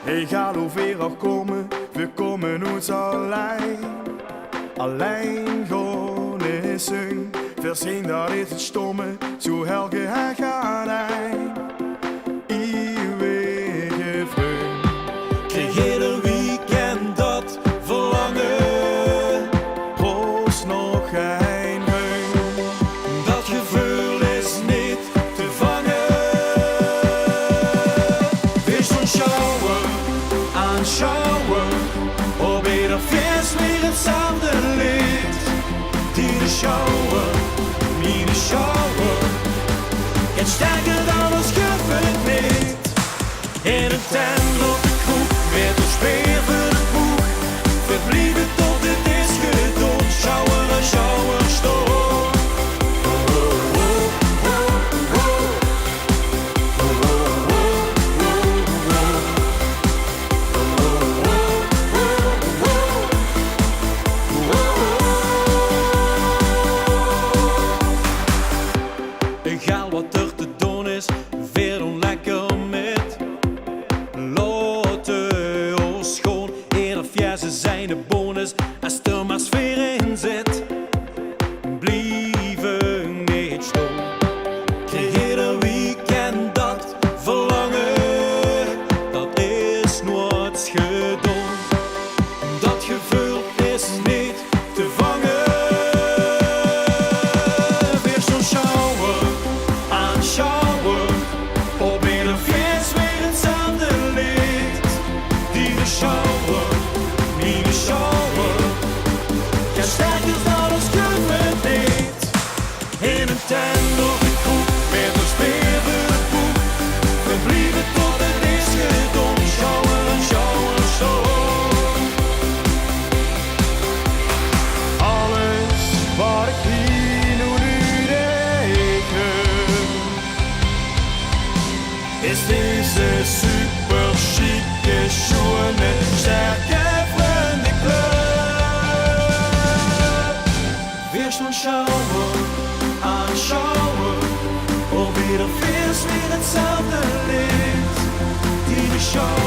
Egal hoe ver we komen, we komen nooit alleen. Alleen gewoon is zing, verzin dat is het stomme, zo helge hij gaat hij. Eeuwige vreugd. Kreeg ieder weekend dat verlangen, Proost nog een reun. dat gevoel is niet te vangen. Wees zo'n shower, aanschouwen, op ieder feest weer hetzelfde lied. Die de shower, niet de shower, het sterker dan ons gevoel niet. In een tent op de kroeg, met een speer voor de boeg, verblijven tot het is gedaan. Shower en shower stoor. Egal wat er te doen is, weer onlekker met. Laten ons gewoon eerder fjessen zijn de bonus. Als er maar sfeer in zit, blijven niet staan. Kreeg ieder weekend dat verlangen, dat is nooit gedaan. Dat gevoel is niet te vangen. Weer zo'n shower, aanschouwen, op ieder feest weer hetzelfde lied. Die de shower, niet de shower, ja sterker dan ons gevoel niet. In een tent op de kroeg, met een speer voor de boeg, we blijven tot het is gedaan. Shower en shower, shower. Alles wat ik hier nu denk, Is deze super chique, schone, sterke vriendenclub. Weer zo'n shower, aanschouwen, op ieder feest weer hetzelfde lied. Die de show